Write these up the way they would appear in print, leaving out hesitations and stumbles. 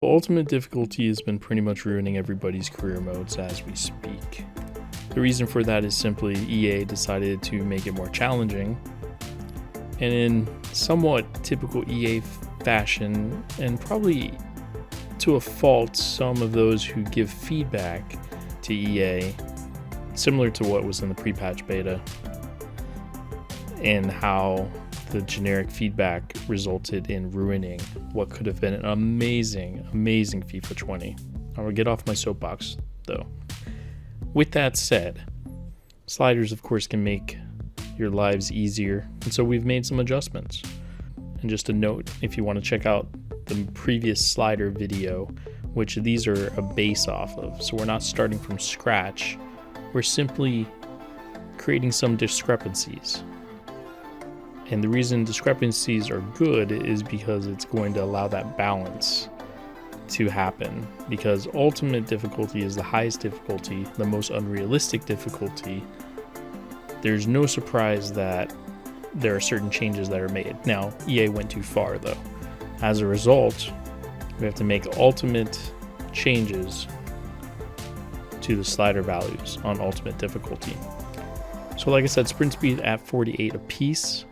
Ultimate difficulty has been pretty much ruining everybody's career modes as we speak. The reason for that is simply EA decided to make it more challenging, and in somewhat typical EA fashion, and probably to a fault, some of those who give feedback to EA, similar to what was in the pre-patch beta, and how the generic feedback resulted in ruining what could have been an amazing FIFA 20. I will get off my soapbox though. With that said, sliders of course can make your lives easier, and so we've made some adjustments. And just a note, if you want to check out the previous slider video, which these are a base off of, so we're not starting from scratch, we're simply creating some discrepancies. And the reason discrepancies are good is because it's going to allow that balance to happen, because ultimate difficulty is the highest difficulty, the most unrealistic difficulty. There's no surprise that there are certain changes that are made. Now, EA went too far though. As a result, we have to make ultimate changes to the slider values on ultimate difficulty. So like I said, sprint speed at 48 apiece,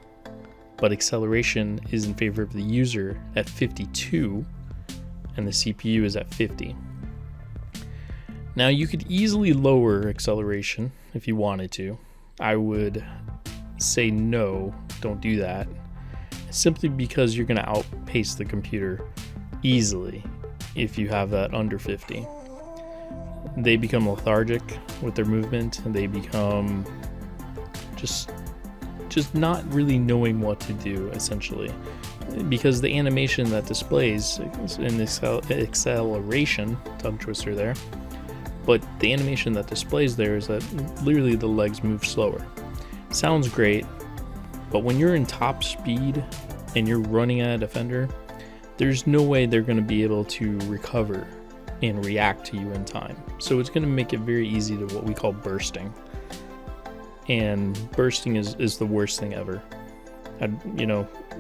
but acceleration is in favor of the user at 52, and the CPU is at 50. Now you could easily lower acceleration if you wanted to. I would say no, don't do that, simply because you're going to outpace the computer easily if you have that under 50. They become lethargic with their movement, and they become just not really knowing what to do, essentially, because the animation that displays in acceleration, tongue twister there, but the animation that displays there is that literally the legs move slower. Sounds great, but when you're in top speed and you're running at a defender, there's no way they're going to be able to recover and react to you in time. So it's going to make it very easy to what we call bursting. And bursting is the worst thing ever.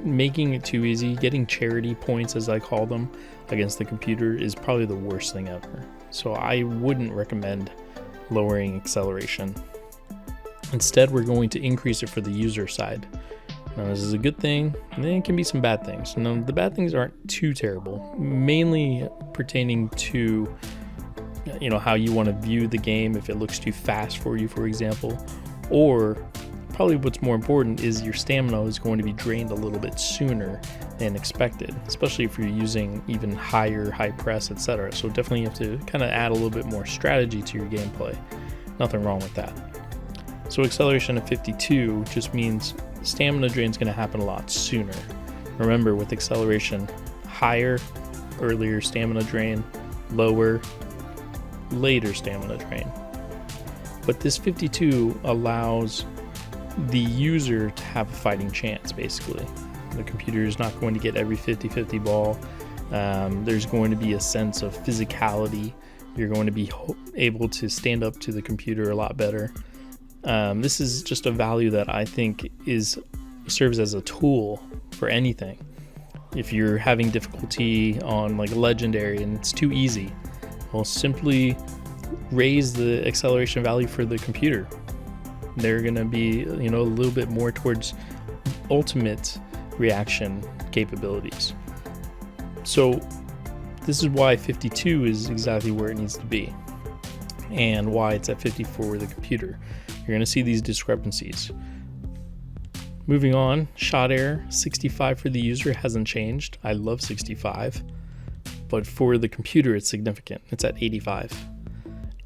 Making it too easy, getting charity points, as I call them, against the computer is probably the worst thing ever. So I wouldn't recommend lowering acceleration. Instead, we're going to increase it for the user side. Now, this is a good thing, and then it can be some bad things. Now, the bad things aren't too terrible, mainly pertaining to how you want to view the game, if it looks too fast for you, for example. Or probably what's more important is your stamina is going to be drained a little bit sooner than expected, especially if you're using even high press, etc. So definitely you have to kind of add a little bit more strategy to your gameplay. Nothing wrong with that. So acceleration at 52 just means stamina drain is going to happen a lot sooner. Remember, with acceleration, higher, earlier stamina drain, lower, later stamina drain. But this 52 allows the user to have a fighting chance, basically. The computer is not going to get every 50-50 ball. There's going to be a sense of physicality. You're going to be able to stand up to the computer a lot better. This is just a value that I think serves as a tool for anything. If you're having difficulty on like legendary and it's too easy, well, simply raise the acceleration value for the computer. They're going to be a little bit more towards ultimate reaction capabilities. So this is why 52 is exactly where it needs to be, and why it's at 50 for the computer. You're going to see these discrepancies. Moving on, shot error 65 for the user hasn't changed. I love 65, but for the computer it's significant. It's at 85.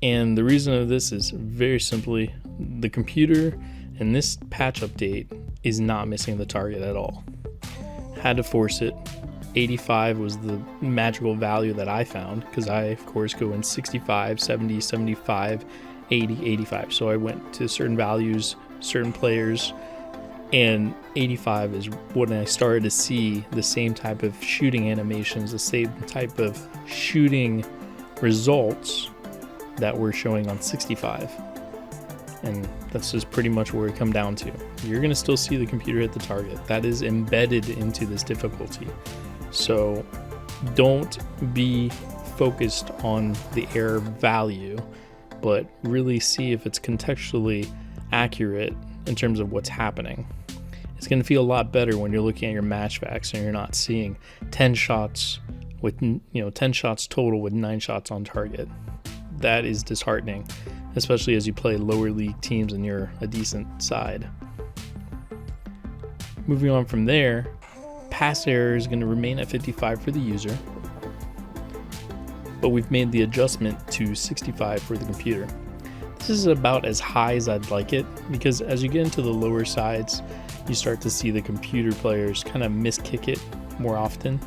And the reason of this is very simply the computer in this patch update is not missing the target at all. Had to force it. 85 was the magical value that I found, because I of course go in 65, 70, 75, 80, 85. So I went to certain values, certain players, and 85 is when I started to see the same type of shooting animations, the same type of shooting results that we're showing on 65. And that's just pretty much where we come down to. You're going to still see the computer hit the target. That is embedded into this difficulty. So don't be focused on the error value, but really see if it's contextually accurate in terms of what's happening. It's going to feel a lot better when you're looking at your match facts and you're not seeing 10 shots with 10 shots total with 9 shots on target. That is disheartening, especially as you play lower league teams and you're a decent side. Moving on from there, pass error is going to remain at 55 for the user, but we've made the adjustment to 65 for the computer. This is about as high as I'd like it, because as you get into the lower sides, you start to see the computer players kind of miskick it more often.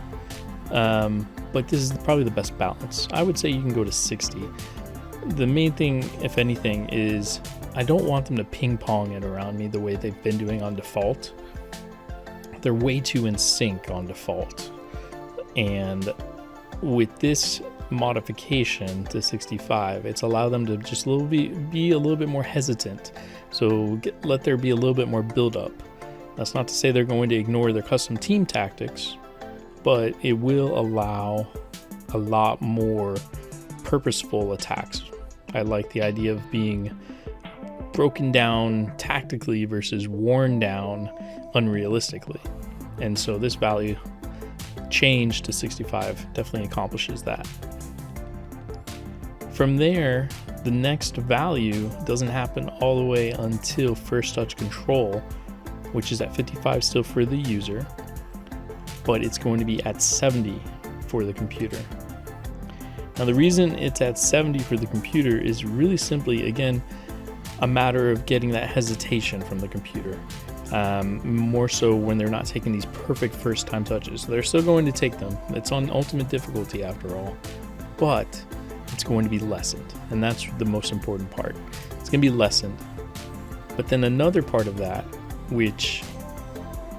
But this is probably the best balance. I would say you can go to 60. The main thing, if anything, is I don't want them to ping pong it around me the way they've been doing on default. They're way too in sync on default. And with this modification to 65, it's allowed them to just be a little bit more hesitant. So let there be a little bit more build-up. That's not to say they're going to ignore their custom team tactics, but it will allow a lot more purposeful attacks. I like the idea of being broken down tactically versus worn down unrealistically. And so this value change to 65 definitely accomplishes that. From there, the next value doesn't happen all the way until first touch control, which is at 55 still for the user, but it's going to be at 70 for the computer. Now the reason it's at 70 for the computer is really simply, again, a matter of getting that hesitation from the computer. More so when they're not taking these perfect first time touches. So they're still going to take them. It's on ultimate difficulty after all, but it's going to be lessened. And that's the most important part. It's going to be lessened. But then another part of that, which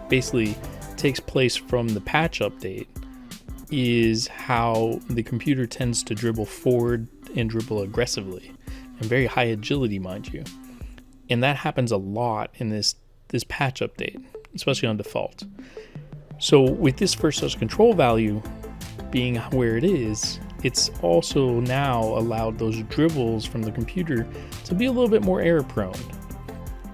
basically takes place from the patch update, is how the computer tends to dribble forward and dribble aggressively, and very high agility, mind you. And that happens a lot in this patch update, especially on default. So with this first touch control value being where it is, it's also now allowed those dribbles from the computer to be a little bit more error prone.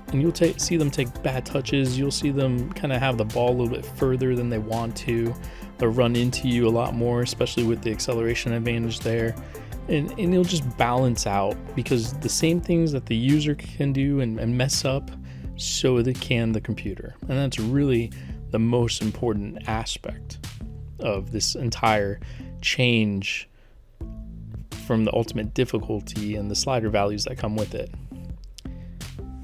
And you'll see them take bad touches. You'll see them kind of have the ball a little bit further than they want to. They'll run into you a lot more, especially with the acceleration advantage there. And it'll just balance out, because the same things that the user can do and mess up, so can the computer. And that's really the most important aspect of this entire change from the ultimate difficulty and the slider values that come with it.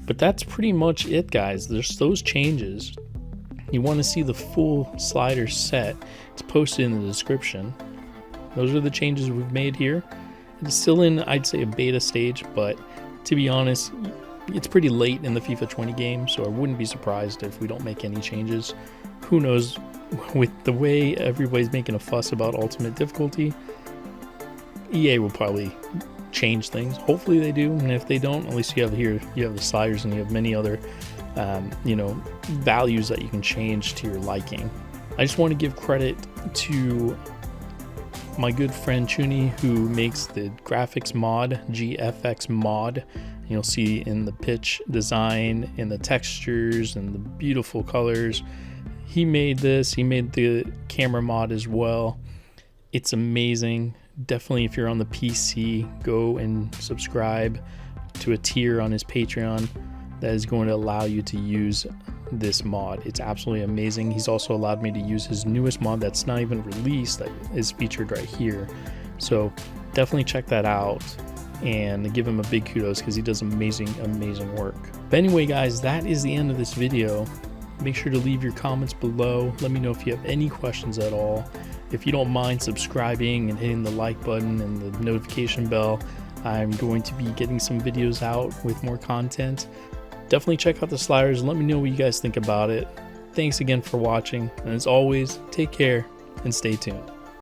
But that's pretty much it, guys. There's those changes. You want to see the full slider set, it's posted in the description. Those are the changes we've made here. It's still in, I'd say, a beta stage, but to be honest, it's pretty late in the FIFA 20 game, so I wouldn't be surprised if we don't make any changes. Who knows, with the way everybody's making a fuss about ultimate difficulty, EA will probably change things. Hopefully they do, and if they don't, at least you have the sliders, and you have many other values that you can change to your liking. I just want to give credit to my good friend Chuni, who makes the graphics mod, GFXMOD. You'll see in the pitch design, in the textures, and the beautiful colors. He made this. He made the camera mod as well. It's amazing. Definitely, if you're on the PC, go and subscribe to a tier on his Patreon that is going to allow you to use this mod. It's absolutely amazing. He's also allowed me to use his newest mod that's not even released, that is featured right here. So definitely check that out and give him a big kudos, because he does amazing work. But anyway, guys, that is the end of this video. Make sure to leave your comments below. Let me know if you have any questions at all. If you don't mind subscribing and hitting the like button and the notification bell, I'm going to be getting some videos out with more content. Definitely check out the sliders and let me know what you guys think about it. Thanks again for watching, and as always, take care and stay tuned.